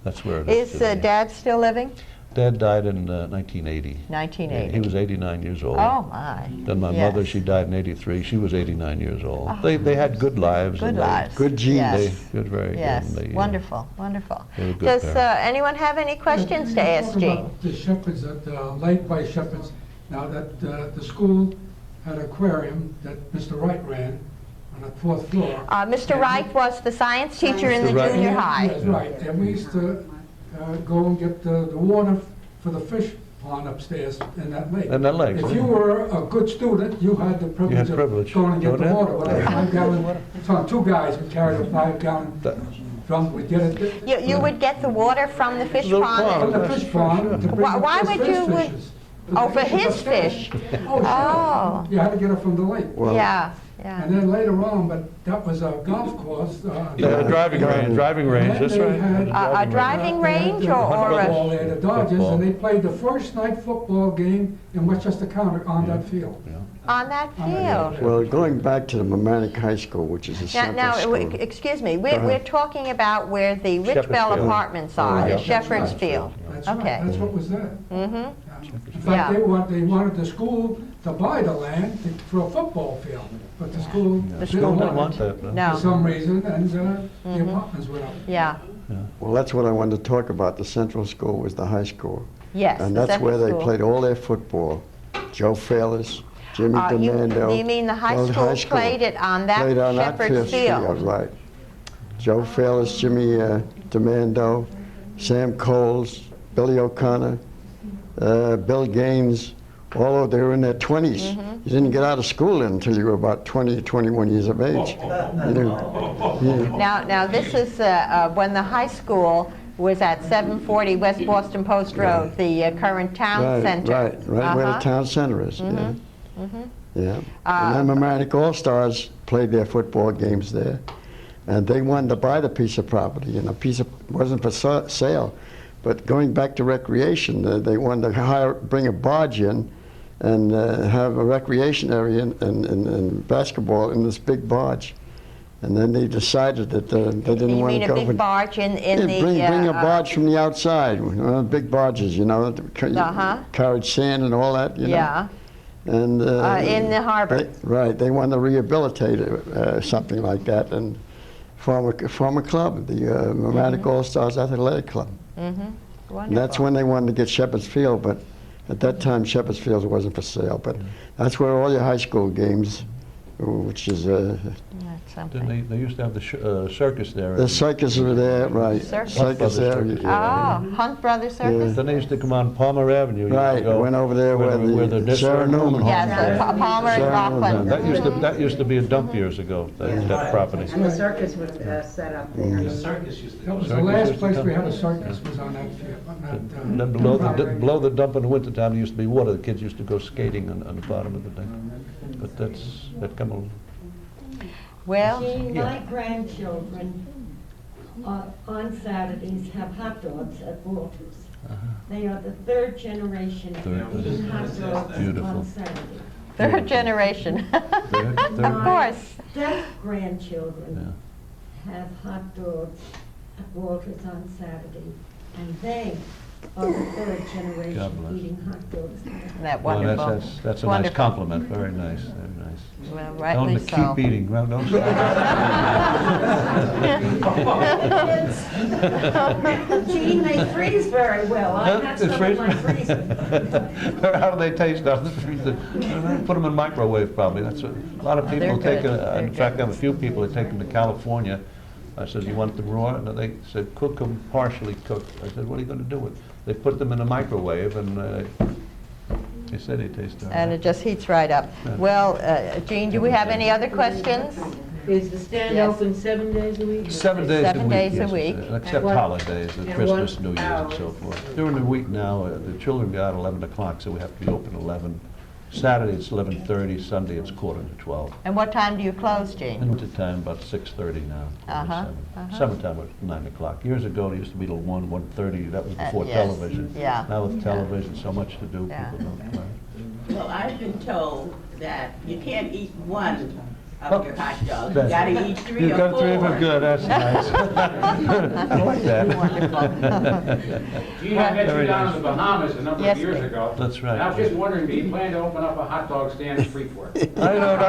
that's where it is Is today. Dad still living? Dad died in 1980. 1980. Yeah, he was 89 years old. Oh, my. Then my mother, she died in 83. She was 89 years old. They had good lives. Good and lives. Good genes. Yes. Good, very Yes, good. And they, wonderful, wonderful. they were good Does parents. anyone have any questions to ask Talk Gene? about the Shepherds at Lake by Shepherds. Now that the school had an aquarium that Mr. Wright ran on the 4th floor. Mr. Wright was the science teacher in the Mr. Wright. junior Yes, high. right. And we used to go and get the water for the fish pond upstairs in that lake. In that lake, If right. you were a good student, you had the privilege privilege. of going and get Go the there? water. With a 5-gallon, so 2 guys would carry a 5-gallon drum, would get it. You would get the water from the fish Little From pond? the fish pond. to bring Why up would his you would- fishes. Oh, for his upstairs. fish? Oh, sure. Oh. You had to get it from the lake. Well, Yeah. And then later on, but that was a golf course. Yeah, a driving range, that's right. A driving range or Football a... there, the Dodgers, Football. and they played the first night football game in Westchester County on that field. On that field? Well, going back to the Mamaroneck High School, which is a Now, central school. excuse me, we're talking about where the Rich Shepherd's Bell Field. apartments are, Yeah. the Shepherd's Field. That's right, Okay. that's what was there. Mm-hmm. In fact, they wanted the school to buy the land for a football field, but the school School didn't didn't want want it that. for No, some reason, and the apartments went up. yeah, Well, that's what I wanted to talk about. The central school was the high school. yes. And the that's where second they school. played all their football. Joe Fairless, Jimmy DeMando. You mean the high Well, school played it on that Played on that Shepherd's Field? right. Joe Fairless, Jimmy DeMando, Sam Coles, Billy O'Connor, Bill Gaines, all of they were in their 20s. Mm-hmm. You didn't get out of school until you were about 20, 21 years of age. You know, yeah. Now this is when the high school was at 740 West Boston Post Road, the current town center. Right where the town center is, yeah. Yeah. And then Mamaroneck All-Stars played their football games there. And they wanted to buy the piece of property, and the piece wasn't for sale. But going back to recreation, they wanted to bring a barge in and have a recreation area and basketball in this big barge. And then they decided that they didn't want to go. You mean a big barge in the... Bring a barge from the outside, big barges, you know, carried sand and all that, you know. Yeah. And in the harbor. Right, they wanted to rehabilitate something like that and form a club, the Mamaroneck All-Stars Athletic Club. Wonderful. And that's when they wanted to get Shepherd's Field, but at that time Shepherd's Field wasn't for sale. But that's where all your high school games, which is... They used to have the circus there. The circus was there, right. Circus area. Oh, Hunt Brothers Circus? Then they used to come on Palmer Avenue. Right, went over there where the Sarah Newman home. Yes, Palmer and Rockland. That used to be a dump years ago, that property. And the circus was set up there. The circus used to That was the last place we had a circus, was on that field, on that, And then below the dump in the wintertime, there used to be water. The kids used to go skating on the bottom of the thing. But that come along. Well, Gene, my grandchildren on Saturdays have hot dogs at Walters. They are the third generation eating hot dogs on Saturday. third generation. Of course. Step grandchildren have hot dogs at Walters on Saturday, and they are the third generation eating hot dogs. Isn't that wonderful? That's a nice compliment. Very nice. Very nice. Well, rightly Don't so. keep eating. Well, don't stop. Gene, they freeze very well. I have some in my freezer. How do they taste out of the freezer? Put them in microwave, probably. That's a lot of people take. In fact, I have a few people that take them to California. I said, "You want them raw?" And they said, "Cook them partially cooked." I said, "What are you going to do with it?" They put them in a microwave, and they said they taste all right. And it just heats right up. Well, Jean, do we have any other questions? Is the stand open 7 days a week? 7 days a week. 7 days a yes, week. Except holidays, Christmas, New Year's, and so forth. During the week now, the children go out at 11 o'clock, so we have to be open at 11. Saturday it's 11:30, Sunday it's 11:45. And what time do you close, In Jean? winter time, about 6:30 now. Summertime at 9 o'clock. Years ago, it used to be till 1, 1:30. That was before yes. television. Yeah. Now with television, so much to do, Yeah. people don't play. Well, I've been told that you can't eat one Oh, of your hot dogs. You gotta eat 3 You've or got 4. 3 of them, good, that's nice. I like that. Gene, I met Very you down nice. in the Bahamas a number Yes, of years ma'am. ago. That's right. And I was just wondering, do you plan to open up a hot dog stand in Freeport? I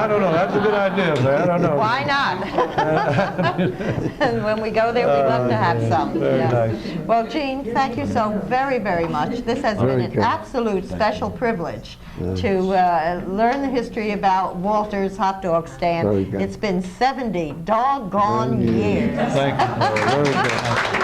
don't know, that's a good idea, man, I don't know. Why not? And when we go there, we'd love to have some. Very nice. Well, Jean, thank you so very, very much. This has been Very an good. absolute special privilege to learn the history about Walter's hot dog stand. Very good. It's been 70 doggone years. Thank you. Very good.